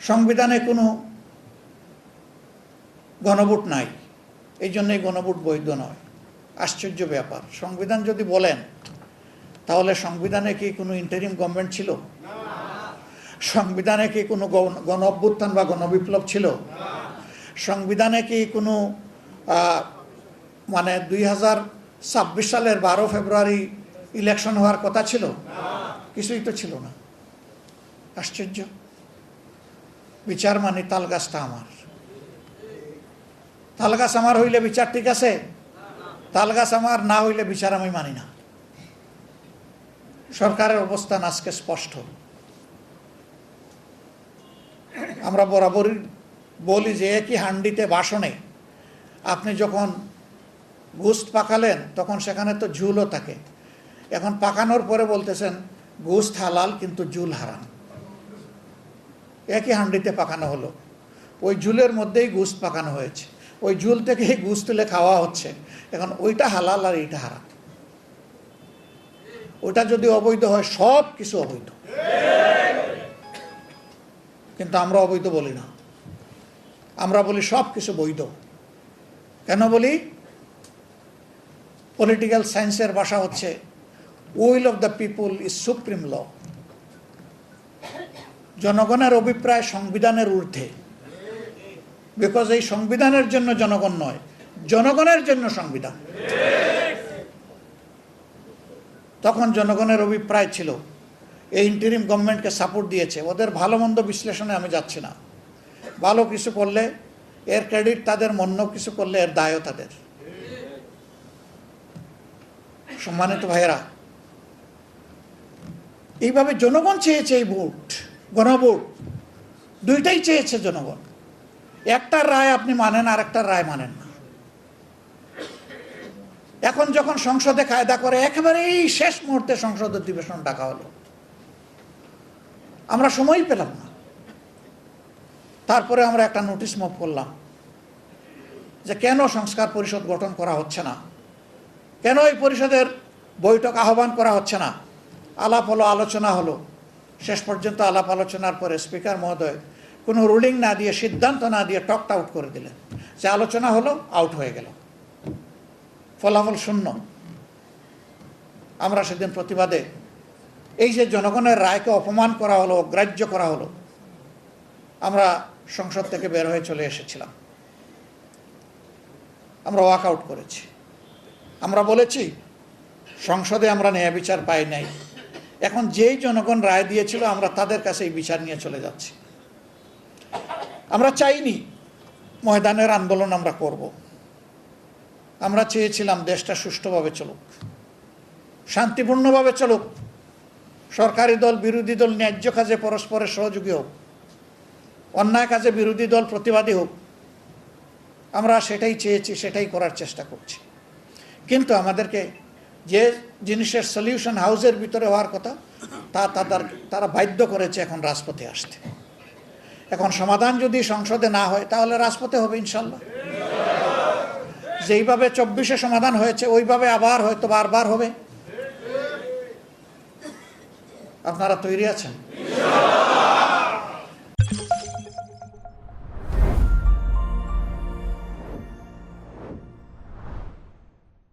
সংবিধানে কোনো গণভোট নাই, এই জন্যই গণভোট বৈধ নয়। আশ্চর্য ব্যাপার, সংবিধান যদি বলেন তাহলে সংবিধানে কি কোনো ইন্টারিম গভর্নমেন্ট ছিল? সংবিধানে কি কোনো গণ অভ্যুত্থান বা গণবিপ্লব ছিল? সংবিধানে কি কোনো মানে 2026 সালের 12 ফেব্রুয়ারি ইলেকশন হওয়ার কথা ছিল? কিছুই তো ছিল না। আশ্চর্য। বিচার মানে তালগাছটা আমার, তালগাছ আমার হইলে বিচার ঠিক আছে, তালগাছ আমার না হইলে বিচার আমি মানি না। সরকারের অবস্থান আজকে স্পষ্ট। আমরা বরাবরই বলি যে একই হান্ডিতে বাসনে আপনি যখন গোশত পাকালেন তখন সেখানে তো ঝুলও থাকে, এখন পাকানোর পরে বলতেছেন গোশত হালাল কিন্তু ঝুল হারাম। একই হান্ডিতে পাকানো হলো, ওই ঝুলের মধ্যেই গোশত পাকানো হয়েছে, ওই ঝুল থেকে গোশত তুলে খাওয়া হচ্ছে, এখন ওইটা হালাল আর এইটা হারাম। ওটা যদি অবৈধ হয় সব কিছু অবৈধ, কিন্তু আমরা অবৈধ বলি না, আমরা বলি সব কিছু বৈধ। কেন বলি? পলিটিক্যাল সায়েন্সের ভাষা হচ্ছে will of the people is supreme law. জনগণের অভিপ্রায় সংবিধানের ঊর্ধ্বে, বিকজ এই সংবিধানের জন্য জনগণ নয়, জনগণের জন্য সংবিধান। তখন জনগণের অভিপ্রায় ছিল, এই ইন্টারিম গভর্নমেন্টকে সাপোর্ট দিয়েছে, ওদের ভালো মন্দ বিশ্লেষণে আমি যাচ্ছি না, ভালো কিছু করলে এর ক্রেডিট তাদের, মন্দ কিছু করলে এর দায়ও তাদের। সম্মানিত ভাইয়েরা, এইভাবে জনগণ চেয়েছে এই ভোট, গণভোট দুইটাই চেয়েছে জনগণ। একটা রায় আপনি মানেন আর একটা রায় মানেন না। এখন যখন সংসদে কায়দা করে একেবারেই শেষ মুহূর্তে সংসদ অধিবেশন ডাকা হলো, আমরা সময়ই পেলাম না। তারপরে আমরা একটা নোটিশ মুভ করলাম যে কেন সংস্কার পরিষদ গঠন করা হচ্ছে না, কেন এই পরিষদের বৈঠক আহ্বান করা হচ্ছে না। আলাপ হলো, আলোচনা হলো, শেষ পর্যন্ত আলাপ আলোচনার পরে স্পিকার মহোদয় কোনো রুলিং না দিয়ে, সিদ্ধান্ত না দিয়ে টকটা আউট করে দিলেন যে আলোচনা হলো, আউট হয়ে গেল, ফলাফল শূন্য। আমরা সেদিন প্রতিবাদে এই যে জনগণের রায়কে অপমান করা হলো, অগ্রাহ্য করা হলো, আমরা সংসদ থেকে বের হয়ে চলে এসেছিলাম। আমরা ওয়াক আউট করেছি। আমরা বলেছি সংসদে আমরা ন্যায় বিচার পাই নাই, এখন যেই জনগণ রায় দিয়েছিল আমরা তাদের কাছে এই বিচার নিয়ে চলে যাচ্ছি। আমরা চাইনি ময়দানের আন্দোলন আমরা করব, আমরা চেয়েছিলাম দেশটা সুষ্ঠুভাবে চলুক, শান্তিপূর্ণভাবে চলুক, সরকারি দল বিরোধী দল ন্যায্য কাজে পরস্পরের সহযোগী হোক, অন্যায় কাজে বিরোধী দল প্রতিবাদী হোক। আমরা সেটাই চেয়েছি, সেটাই করার চেষ্টা করছি। কিন্তু আমাদেরকে যে জিনিসের সলিউশন হাউসের ভিতরে হওয়ার কথা তারা বাধ্য করেছে এখন রাজপথে আসতে। এখন সমাধান যদি সংসদে না হয় তাহলে রাজপথে হবে ইনশাল্লাহ। যেইভাবে 24-এ সমাধান হয়েছে ওইভাবে আবার হয়তো বারবার হবে। আপনারা তৈরি আছেন?